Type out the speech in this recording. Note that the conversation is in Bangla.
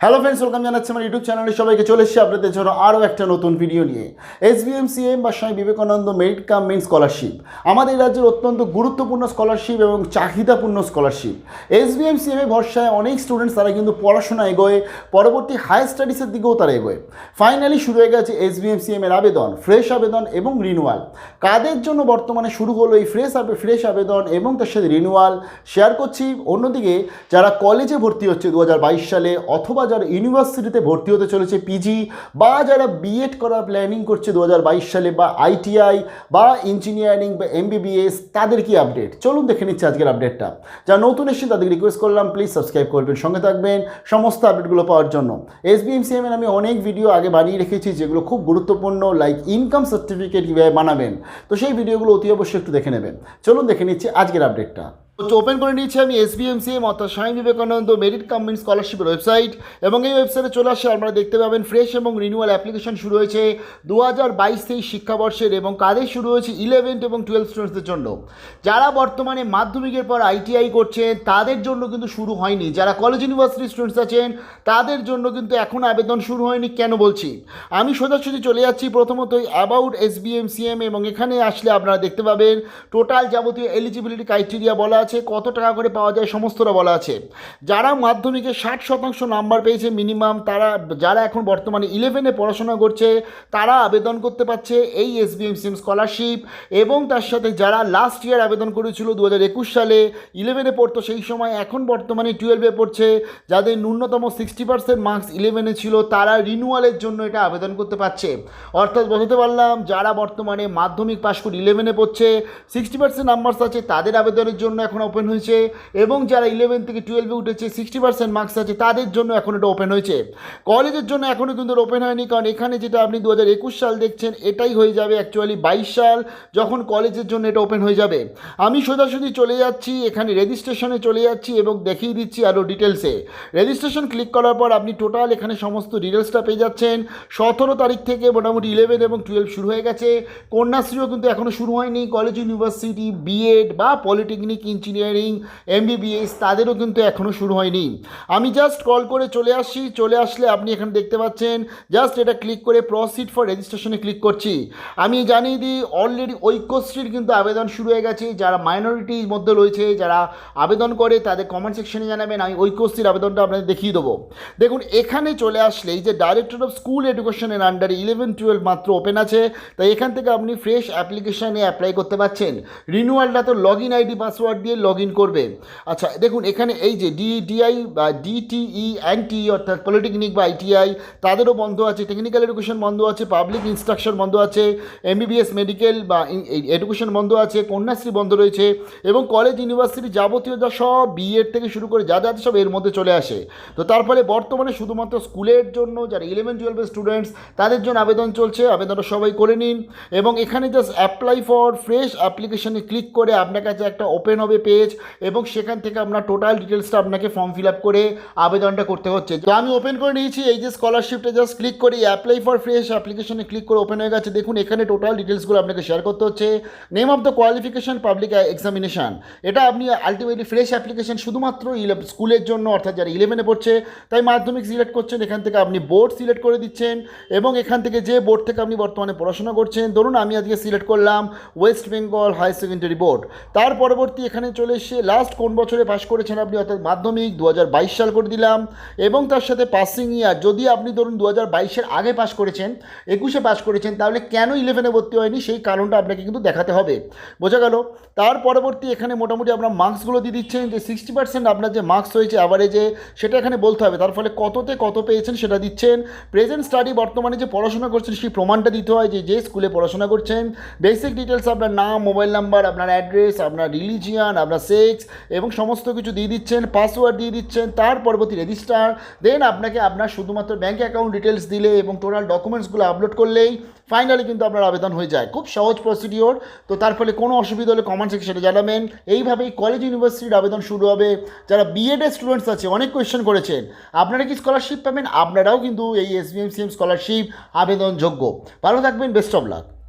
হ্যালো ফ্রেন্ডস, ওয়েলকাম জানাচ্ছি আমার ইউটিউব চ্যানেলে সবাইকে। চলে এসেছি আপনাদের জন্য আরও একটা নতুন ভিডিও নিয়ে। SVMCM বা Swami Vivekananda merit cum main scholarship আমাদের রাজ্যের অত্যন্ত গুরুত্বপূর্ণ স্কলারশিপ এবং চাহিদাপূর্ণ স্কলারশিপ। SVMCM এ ভরসায় অনেক স্টুডেন্টস তারা কিন্তু পড়াশোনা এগোয়, পরবর্তী হায়ার স্টাডিজের দিকেও তারা এগোয়। ফাইনালি শুরু হয়ে গেছে SVMCM এর আবেদন, ফ্রেশ আবেদন এবং রিনিউয়াল। কাদের জন্য বর্তমানে শুরু হলো এই ফ্রেশ আবেদন এবং তার সাথে রিনিউয়াল শেয়ার করছি। অন্যদিকে যারা কলেজে ভর্তি হচ্ছে 2022 সালে, অথবা যারা ইউনিভার্সিটিতে ভর্তি হতে চলেছে পিজি, বা যারা বিএড করার প্ল্যানিং করছে 2022 সালে, বা আইটিআই বা ইঞ্জিনিয়ারিং বা MBBS, তাদের কি আপডেট চলুন দেখে নিচ্ছি আজকের আপডেটটা। যারা নতুন এসেছে তাদেরকে রিকোয়েস্ট করলাম প্লিজ সাবস্ক্রাইব করবেন, সঙ্গে থাকবেন সমস্ত আপডেটগুলো পাওয়ার জন্য। SVMCM এর আমি অনেক ভিডিও আগে বানিয়ে রেখেছি যেগুলো খুব গুরুত্বপূর্ণ, লাইক ইনকাম সার্টিফিকেট কীভাবে বানাবেন, তো সেই ভিডিওগুলো অতি অবশ্যই একটু দেখে নেবেন। চলুন দেখে নিচ্ছি আজকের আপডেটটা। তো ওপেন করে নিয়েছি আমি SVMCM অর্থাৎ Swami Vivekananda merit cum main স্কলারশিপের ওয়েবসাইট, এবং এই ওয়েবসাইটে চলে আসে আপনারা দেখতে পাবেন ফ্রেশ এবং রিনিউয়াল অ্যাপ্লিকেশন শুরু হয়েছে 2022-23 শিক্ষাবর্ষের, এবং কাদের শুরু হয়েছে 11 এবং 12 স্টুডেন্টসদের জন্য। যারা বর্তমানে মাধ্যমিকের পর আইটিআই করছেন তাদের জন্য কিন্তু শুরু হয়নি। যারা কলেজ ইউনিভার্সিটি স্টুডেন্টস আছেন তাদের জন্য কিন্তু এখন আবেদন শুরু হয়নি। কেন বলছি, আমি সোজাসুজি চলে যাচ্ছি প্রথমতই অ্যাবাউট SVMCM, এবং এখানে আসলে আপনারা দেখতে পাবেন টোটাল যাবতীয় এলিজিবিলিটি ক্রাইটেরিয়া বলা আছে, কত টাকা করে পাওয়া যায় সমস্তটা বলা আছে। যারা মাধ্যমিকে 60% নাম্বার পেয়েছে মিনিমাম, তারা যারা এখন বর্তমানে 11-এ পড়াশোনা করছে তারা আবেদন করতে পারছে এই SVMCM স্কলারশিপ। এবং তার সাথে যারা লাস্ট ইয়ার আবেদন করেছিল 2021 সালে, 11-এ পড়তো সেই সময়, এখন বর্তমানে 12-এ পড়ছে, যাদের ন্যূনতম 60% মার্কস 11-এ ছিল, তারা রিনিউয়ালের জন্য এটা আবেদন করতে পারছে। অর্থাৎ বোঝাতে পারলাম, যারা বর্তমানে মাধ্যমিক পাশ করে 11-এ পড়ছে, 60% নাম্বারস আছে, তাদের আবেদনের জন্য এখন ওপেন হয়েছে। এবং যারা 11 থেকে 12-এ উঠেছে 60% মার্কস আছে, তাদের জন্য এখন এটা ওপেন হয়েছে। কলেজের জন্য এখনও কিন্তু ওপেন হয়নি, কারণ এখানে যেটা আপনি 2021 সাল দেখছেন এটাই হয়ে যাবে অ্যাকচুয়ালি 22 সাল যখন কলেজের জন্য এটা ওপেন হয়ে যাবে। আমি সোজাসুজি চলে যাচ্ছি এখানে রেজিস্ট্রেশনে চলে যাচ্ছি এবং দেখিয়ে দিচ্ছি আরও ডিটেলসে। রেজিস্ট্রেশন ক্লিক করার পর আপনি টোটাল এখানে সমস্ত ডিটেলসটা পেয়ে যাচ্ছেন। 17 তারিখ থেকে মোটামুটি 11 এবং 12 শুরু হয়ে গেছে। কন্যাশ্রীও কিন্তু এখনও শুরু হয়নি। কলেজ ইউনিভার্সিটি, বিএড বা পলিটেকনিক, ইঞ্জিনিয়ারিং, MBBS তাদেরও কিন্তু এখনও শুরু হয়নি। আমি জাস্ট কল করে চলে আসছি। চলে আসলে আপনি এখানে দেখতে পাচ্ছেন, জাস্ট এটা ক্লিক করে প্রসিড ফর রেজিস্ট্রেশনে ক্লিক করছি। আমি জানিয়ে দিই অলরেডি ঐক্যশ্রীর কিন্তু আবেদন শুরু হয়ে গেছে। যারা মাইনরিটির মধ্যে রয়েছে, যারা আবেদন করে তাদের কমেন্ট সেকশনে জানাবেন, আমি ঐক্যশ্রীর আবেদনটা আপনাদের দেখিয়ে দেবো। দেখুন এখানে চলে আসলে এই যে ডাইরেক্টরেট অফ স্কুল এডুকেশনের আন্ডারে 11-12 মাত্র ওপেন আছে, তাই এখান থেকে আপনি ফ্রেশ অ্যাপ্লিকেশানে অ্যাপ্লাই করতে পারছেন। রিনিউয়ালটা তো লগ ইন আইডি পাসওয়ার্ড দিয়ে লগ ইন করবে। আচ্ছা দেখুন এখানে এই যে DDI বা DTE NTE অর্থাৎ পলিটেকনিক বা ITI তাদেরও বন্ধ আছে, টেকনিক্যাল এডুকেশন বন্ধ আছে, পাবলিক ইনস্ট্রাকশন বন্ধ আছে, MBBS মেডিকেল বা এডুকেশন বন্ধ আছে, কন্যাশ্রী বন্ধ রয়েছে, এবং কলেজ ইউনিভার্সিটি যাবতীয় যা সব বিএড থেকে শুরু করে যা যা সব এর মধ্যে চলে আসে। তো তার ফলে বর্তমানে শুধুমাত্র স্কুলের জন্য যারা 11-12 স্টুডেন্টস তাদের জন্য আবেদন চলছে। আবেদনটা সবাই করে নিন, এবং এখানে জাস্ট অ্যাপ্লাই ফর ফ্রেশ অ্যাপ্লিকেশনে ক্লিক করে আপনার কাছে একটা ওপেন হবে পেজ, এবং সেখান থেকে আপনার টোটাল ডিটেলসটা আপনাকে ফর্ম ফিল আপ করে আবেদনটা করতে হচ্ছে। তো আমি ওপেন করে নিয়েছি এই যে স্কলারশিপটা, জাস্ট ক্লিক করি অ্যাপ্লাই ফর ফ্রেশ অ্যাপ্লিকেশনে ক্লিক করে ওপেন হয়ে গেছে। দেখুন এখানে টোটাল ডিটেলসগুলো আপনাকে শেয়ার করতে হচ্ছে। Name of the qualification public examination, এটা আপনি আলটিমেটলি ফ্রেশ অ্যাপ্লিকেশন শুধুমাত্র স্কুলের জন্য, অর্থাৎ যারা 11-এ পড়ছে তাই মাধ্যমিক সিলেক্ট করছেন। এখান থেকে আপনি বোর্ড সিলেক্ট করে দিচ্ছেন, এবং এখান থেকে যে বোর্ড থেকে আপনি বর্তমানে পড়াশোনা করছেন, ধরুন আমি আজকে সিলেক্ট করলাম West Bengal higher secondary board. তার পরবর্তী এখানে চলে এসে লাস্ট কোন বছরে পাশ করেছেন আপনি, অর্থাৎ মাধ্যমিক 2022 সাল করে দিলাম, এবং তার সাথে পাসিং ইয়ার। যদি আপনি ধরুন 2022-এর আগে পাশ করেছেন, 21-এ পাশ করেছেন, তাহলে কেন 11-এ ভর্তি হয়নি সেই কারণটা আপনাকে কিন্তু দেখাতে হবে। বোঝা গেল? তার পরবর্তী এখানে মোটামুটি আপনার মার্কসগুলো দিয়ে দিচ্ছেন, যে 60% আপনার যে মার্কস হয়েছে অ্যাভারেজে সেটা এখানে বলতে হবে। তার ফলে কততে কত পেয়েছেন সেটা দিচ্ছেন। প্রেজেন্ট স্টাডি, বর্তমানে যে পড়াশোনা করছেন সেই প্রমাণটা দিতে হয়, যে স্কুলে পড়াশোনা করছেন। বেসিক ডিটেলস আপনার নাম, মোবাইল নাম্বার, আপনার অ্যাড্রেস, আপনার রিলিজিয়ান, আপনার সেক্স এবং সমস্ত কিছু দিয়ে দিচ্ছেন। পাসওয়ার্ড দিয়ে দিচ্ছেন। তার পরবর্তী রেজিস্টার, দেন আপনাকে আপনার শুধুমাত্র ব্যাঙ্ক অ্যাকাউন্ট ডিটেলস দিলে এবং টোটাল ডকুমেন্টসগুলো আপলোড করলেই ফাইনালি কিন্তু আপনার আবেদন হয়ে যায়। খুব সহজ প্রসিডিওর। তো তার ফলে কোনো অসুবিধা হলে কমেন্ট সেকশনে জানাবেন। এইভাবেই কলেজ ইউনিভার্সিটির আবেদন শুরু হবে। যারা বিএডের স্টুডেন্টস আছে অনেক কোয়েশ্চেন করেছেন, আপনারা কি স্কলারশিপ পাবেন? আপনারাও কিন্তু এই SVMCM স্কলারশিপ আবেদনযোগ্য। ভালো থাকবেন, বেস্ট অফ লাক।